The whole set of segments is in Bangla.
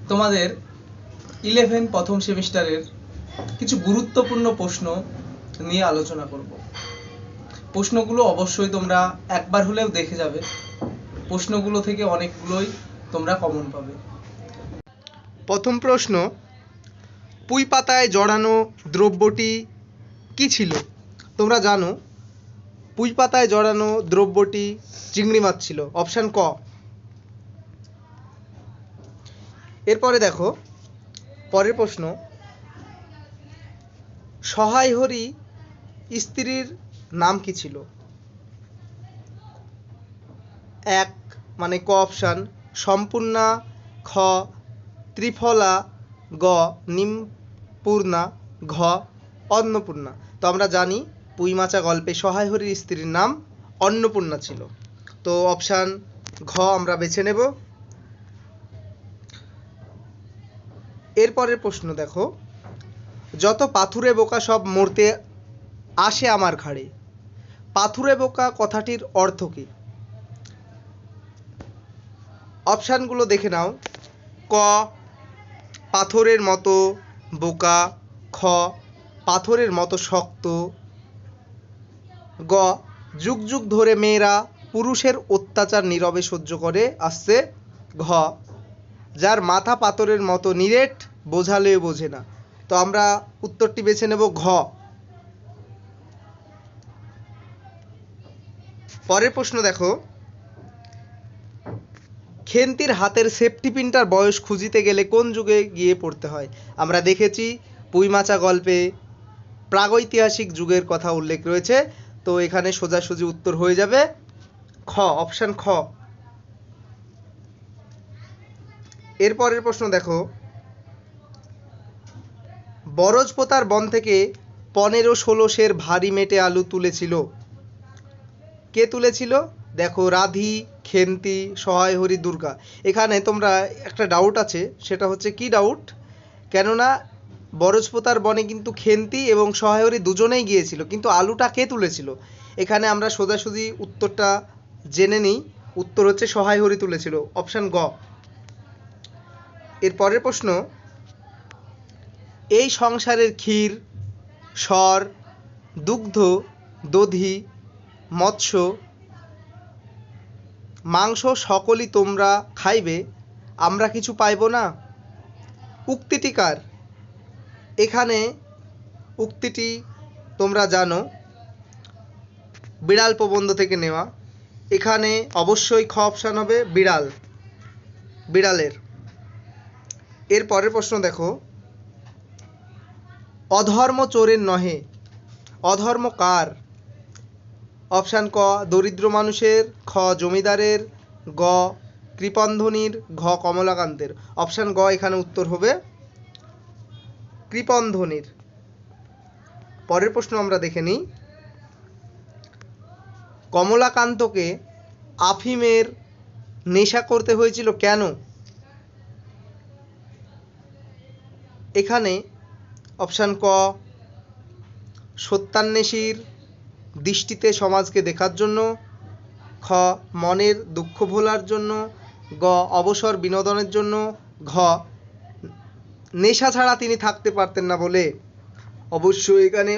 তোমাদের 11 প্রথম সেমিস্টারের কিছু গুরুত্বপূর্ণ প্রশ্ন নিয়ে আলোচনা করব। প্রশ্নগুলো অবশ্যই তোমরা একবার হলেও দেখে যাবে। প্রশ্নগুলো থেকে অনেকগুলোই তোমরা কমন পাবে। প্রথম প্রশ্ন, পুঁই পাতায় জড়ানো দ্রব্যটি কি ছিল? তোমরা জানো পুঁই পাতায় জড়ানো দ্রব্যটি চিংড়ি মাছ ছিল, অপশান ক। এরপরে দেখো পরের প্রশ্ন, সহায় হরি স্ত্রীর নাম কি ছিল? এক মানে ক অপশান সম্পূর্ণা, খ ত্রিফলা, গ নিমপূর্ণা, ঘ অন্নপূর্ণা। তো আমরা জানি পুঁইমাচা গল্পে সহায় হরির স্ত্রীর নাম অন্নপূর্ণা ছিল। তো অপশান ঘ আমরা বেছে নেব। এরপরের প্রশ্ন দেখো, যত পাথুরে বোকা সব মরতে আসে আমার ঘাড়ে। পাথুরে বোকা কথাটির অর্থ কী? অপশানগুলো দেখে নাও। ক পাথরের মতো বোকা, খ পাথরের মতো শক্ত, গ যুগ যুগ ধরে মেয়েরা পুরুষের অত্যাচার নীরবে সহ্য করে আসছে, ঘ যার মাথা পাথরের মতো নিরেট বোঝালেও বোঝে না। তো আমরা উত্তরটি বেছে নেব ঘ। পরের প্রশ্ন দেখো, খেন্তির হাতের সেফটি পিনটার বয়স খুঁজিতে গেলে কোন যুগে গিয়ে পড়তে হয়? আমরা দেখেছি পুঁইমাচা গল্পে প্রাগৈতিহাসিক যুগের কথা উল্লেখ রয়েছে। তো এখানে সোজাসুজি উত্তর হয়ে যাবে খ, অপশান খ। এরপরের প্রশ্ন দেখো, বরজপোতার বন থেকে 15-16 সের ভারী মেটে আলু তুলেছিল। কে তুলেছিল? দেখো রাধি, খেন্তি, সহায় হরি, দুর্গা। এখানে তোমরা একটা ডাউট আছে, সেটা হচ্ছে কি ডাউট? কেননা বরজপোতার বনে কিন্তু খেন্তি এবং সহায় হরি দুজনেই গিয়েছিল, কিন্তু আলুটা কে তুলেছিল? এখানে আমরা সোজাসুজি উত্তরটা জেনে নিই। উত্তর হচ্ছে সহায় হরি তুলেছিল, অপশান গ। এর পরের প্রশ্ন, এই সংসারের ক্ষীর, স্বর, দুগ্ধ, দধি, মৎস্য, মাংস সকলই তোমরা খাইবে, আমরা কিছু পাইব না। উক্তিটি কার? এখানে উক্তিটি তোমরা জানো বিড়াল প্রবন্ধ থেকে নেওয়া। এখানে অবশ্যই খ অপশান হবে বিড়ালের। এর পরের প্রশ্ন দেখো, অধর্ম চোরের নহে, অধর্ম কার? অপশান ক দরিদ্র মানুষের, খ জমিদারের, গ কৃপণধনীর, ঘ কমলাকান্তের। অপশান গ এখানে উত্তর হবে কৃপণধনীর। পরের প্রশ্ন আমরা দেখে নিই, কমলাকান্তকে আফিমের নেশা করতে হয়েছিল কেন? এখানে অপশান ক সত্যান্বেষীর দৃষ্টিতে সমাজকে দেখার জন্য, খ মনের দুঃখ ভোলার জন্য, গ অবসর বিনোদনের জন্য, ঘ নেশা ছাড়া তিনি থাকতে পারতেন না বলে। অবশ্যই এখানে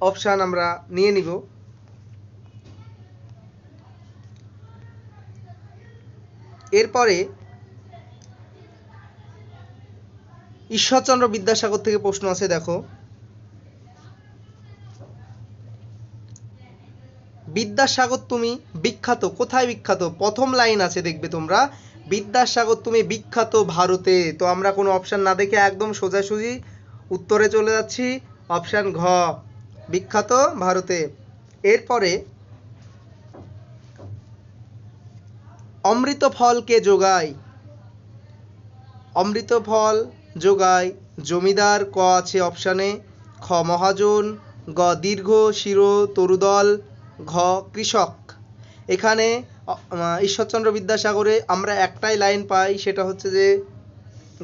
অপশান আমরা নিয়ে নিব। এরপরে ঈশ্বরচন্দ্র বিদ্যাসাগর থেকে প্রশ্ন আছে, দেখো বিদ্যাসাগর তুমি বিখ্যাত, কোথায় বিখ্যাত? প্রথম লাইন আছে দেখবে তোমরা, বিদ্যাসাগর তুমি বিখ্যাত ভারতে। তো আমরা কোনো অপশান না দেখে একদম সোজাসুজি উত্তরে চলে যাচ্ছি, অপশান ঘ বিখ্যাত ভারতে। এরপরে অমৃত ফল কে যোগায়? অমৃত ফল যোগায় জমিদার, ক আছে অপশানে, খ মহাজন, গ দীর্ঘ শির তরুদল, ঘ কৃষক। এখানে ঈশ্বরচন্দ্র বিদ্যাসাগরে আমরা একটাই লাইন পাই, সেটা হচ্ছে যে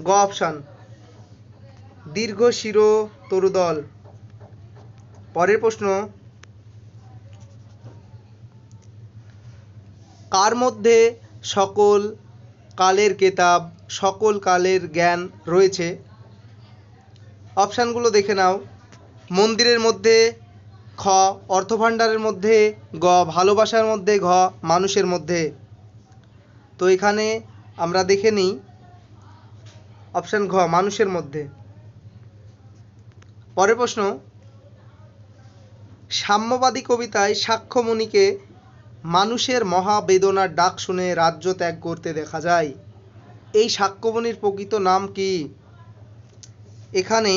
গ অপশান দীর্ঘ শির তরুদল। পরের প্রশ্ন, কার মধ্যে সকল কালের কেতাব, সকল কালের জ্ঞান রয়েছে। অপশানগুলো দেখে নাও। মন্দিরের মধ্যে খ, অর্থভাণ্ডারের মধ্যে গ, ভালোবাসার মধ্যে ঘ, মানুষের মধ্যে। তো এখানে আমরা দেখে নিই অপশান ঘ, মানুষের মধ্যে। পরের প্রশ্ন, সাম্যবাদী কবিতায় সাক্ষ্যমণিকে মানুষের মহাবেদনার ডাক শুনে রাজ্য ত্যাগ করতে দেখা যায়। এই সাক্ষ্যমণির প্রকৃত নাম কি? এখানে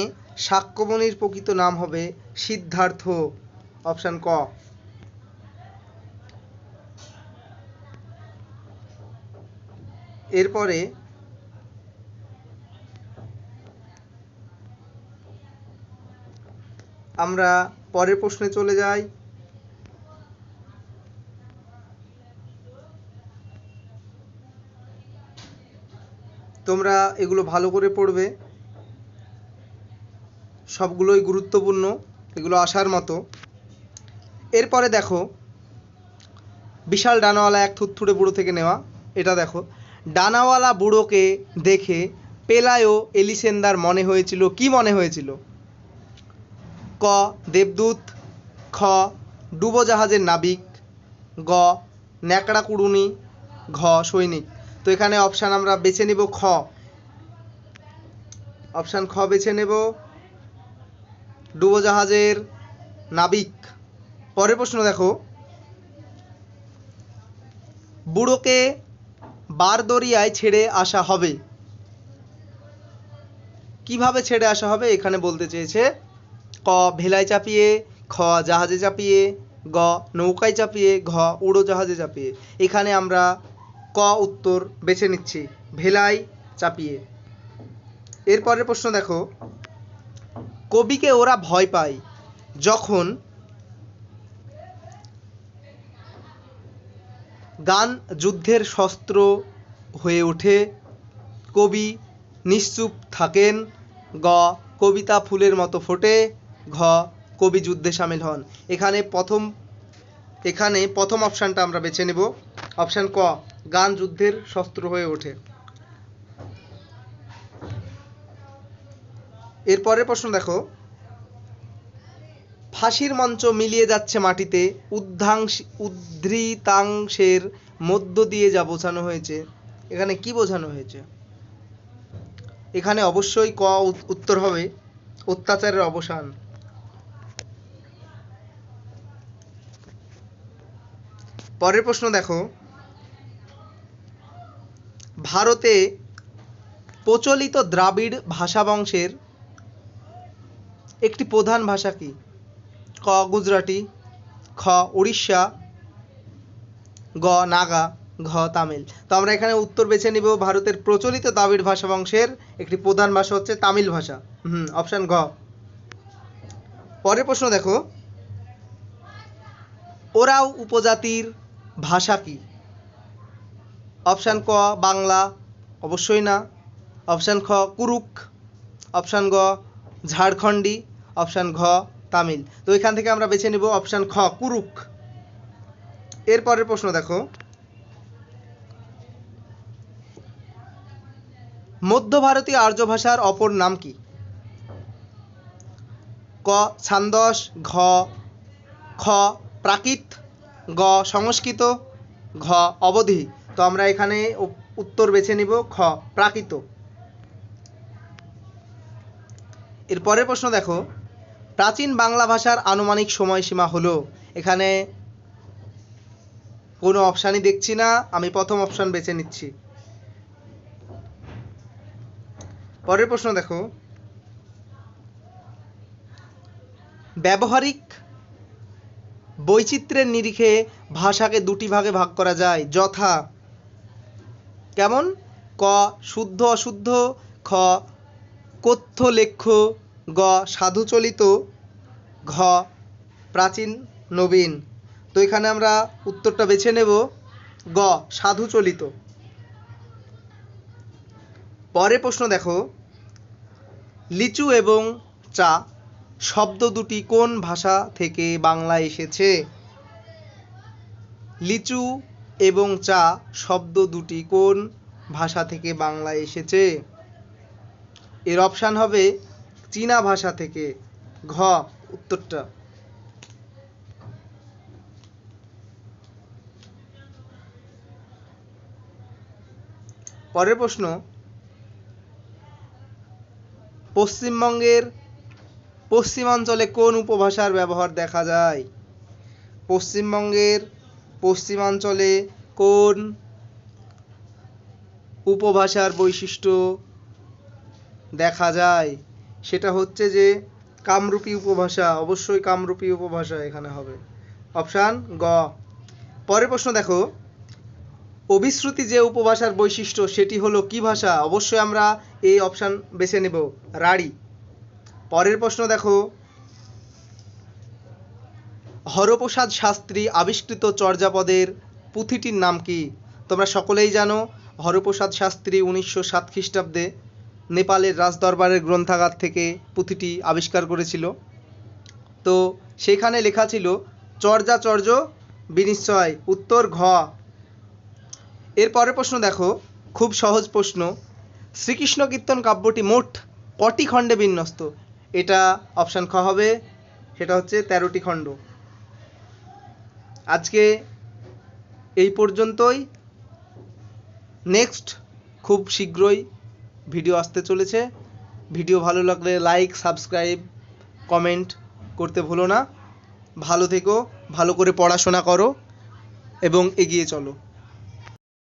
সাক্ষ্যমণির প্রকৃত নাম হবে সিদ্ধার্থ। অপশান ক। এরপরে আমরা পরের প্রশ্নে চলে যাই। তোমরা এগুলো ভালো করে পড়বে, সবগুলোই গুরুত্বপূর্ণ, এগুলো আসার মতো। এরপরে দেখো, বিশাল ডানাওয়ালা এক থুতথুড়ে বুড়ো থেকে নেওয়া। এটা দেখো, ডানাওয়ালা বুড়োকে দেখে পেলায়ও এলিসেন্দার মনে হয়েছিল, কি মনে হয়েছিল? ক, দেবদূত, খ, ডুবোজাহাজের নাবিক, গ, ন্যাকড়া কুড়ুনি, ঘ, সৈনিক। তো এখানে অপশান আমরা বেছে নেব খ। অপশান খ বেছে নেব, ডুবোজাহাজের নাবিক। পরের প্রশ্ন দেখো, বুড়োকে বারদরিয়ায় ছেড়ে আসা হবে। কিভাবে ছেড়ে আসা হবে এখানে বলতে চেয়েছে। ক, ভেলায় চাপিয়ে, খ, জাহাজে চাপিয়ে, গ, নৌকায় চাপিয়ে, ঘ, উড়োজাহাজে চাপিয়ে। এখানে আমরা ক উত্তর বেছে নিচ্ছি, ভেলায় চাপিয়ে। এরপরের প্রশ্ন দেখো, কবিকে ওরা ভয় পায় যখন গান যুদ্ধের শস্ত্র হয়ে ওঠে, কবি নিশ্চুপ থাকেন, গ, কবিতা ফুলের মতো ফোটে, ঘ, কবি যুদ্ধে সামিল হন। এখানে প্রথম অপশানটা আমরা বেছে নেব, অপশান ক, গান যুদ্ধের শস্ত্র হয়ে ওঠে। এরপরের প্রশ্ন দেখো, ফাঁসির মঞ্চ মিলিয়ে যাচ্ছে মাটিতে, উদ্ধৃতাংশের মধ্য দিয়ে যা বোঝানো হয়েছে, এখানে কি বোঝানো হয়েছে? এখানে অবশ্যই ক উত্তর হবে, অত্যাচারের অবসান। পরের প্রশ্ন দেখো, ভারতে প্রচলিত দ্রাবিড় ভাষাবংশের একটি প্রধান ভাষা কি? ক, গুজরাটি, খ, উড়িষ্যা, গ, নাগা, ঘ, তামিল। তো আমরা এখানে উত্তর বেছে নিব, ভারতের প্রচলিত দ্রাবিড় ভাষাবংশের একটি প্রধান ভাষা হচ্ছে তামিল ভাষা। অপশান ঘ। পরের প্রশ্ন দেখো, ওরাও উপজাতির ভাষা কি? অপশান ক, বাংলা, অবশ্যই না। অপশান খ, কুরুক, অপশান গ, ঝাড়খণ্ডী, অপশান ঘ, তামিল। তো এখান থেকে আমরা বেছে নিব অপশান খ, কুরুক। এরপরের প্রশ্ন দেখো, মধ্য ভারতীয় আর্য ভাষার অপর নাম কি? ক, ছান্দস, খ, প্রাকৃত, গ, সংস্কৃত, ঘ, অবধি। তো আমরা এখানে উত্তর বেছে নিব খ, প্রাকৃত। এর পরের প্রশ্ন দেখো, প্রাচীন বাংলা ভাষার আনুমানিক সময়সীমা হলো। এখানে কোনো অপশানই দেখছি না, আমি প্রথম অপশান বেছে নিচ্ছি। পরের প্রশ্ন দেখো, ব্যবহারিক বৈচিত্র্যের নিরিখে ভাষাকে দুটি ভাগে ভাগ করা যায়, যথা কেমন? ক, শুদ্ধ অশুদ্ধ, খ, কথ্য লেখ্য, গ, সাধুচলিত, ঘ, প্রাচীন নবীন। তো এখানে আমরা উত্তরটা বেছে নেব গ, সাধুচলিত। পরের প্রশ্ন দেখো, লিচু এবং চা শব্দ দুটি কোন ভাষা থেকে বাংলায় এসেছে? লিচু এবং চা শব্দ দুটি কোন ভাষা থেকে বাংলায় এসেছে? এর অপশান হবে চীনা ভাষা থেকে। ঘ উত্তরটা। পরের প্রশ্ন, পশ্চিমবঙ্গের পশ্চিমাঞ্চলে কোন উপভাষার ব্যবহার দেখা যায়? পশ্চিমবঙ্গের পশ্চিমাঞ্চলে কোন উপভাষার বৈশিষ্ট্য দেখা যায়? সেটা হচ্ছে যে কামরূপী উপভাষা, অবশ্যই কামরূপী উপভাষা এখানে হবে। অপশান গ। পরের প্রশ্ন দেখো, অভিশ্রুতি যে উপভাষার বৈশিষ্ট্য সেটি হলো কি ভাষা? অবশ্যই আমরা এই অপশান বেছে নেব, রাঢ়ী। পরের প্রশ্ন দেখো, হরপ্রসাদ শাস্ত্রী আবিষ্কৃত চর্যাপদের পুঁথিটির নাম কি? তোমরা সকলেই জানো হরপ্রসাদ শাস্ত্রী 1907 খ্রিস্টাব্দে নেপালের রাজদরবারের গ্রন্থাগার থেকে পুঁথিটি আবিষ্কার করেছিল। তো সেখানে লেখা ছিল চর্যাচর্য বিনিশ্চয়। উত্তর ঘ। এর পরের প্রশ্ন দেখো, খুব সহজ প্রশ্ন, শ্রীকৃষ্ণ কীর্তন কাব্যটি মোট কটি খণ্ডে বিন্যস্ত? এটা অপশান খ হবে, সেটা হচ্ছে 13টি খণ্ড। আজকে এই পর্যন্তই। নেক্সট খুব শীঘ্রই ভিডিও আসতে চলেছে। ভিডিও ভালো লাগলে লাইক, সাবস্ক্রাইব, কমেন্ট করতে ভুলো না। ভালো থেকো, ভালো করে পড়াশোনা করো এবং এগিয়ে চলো।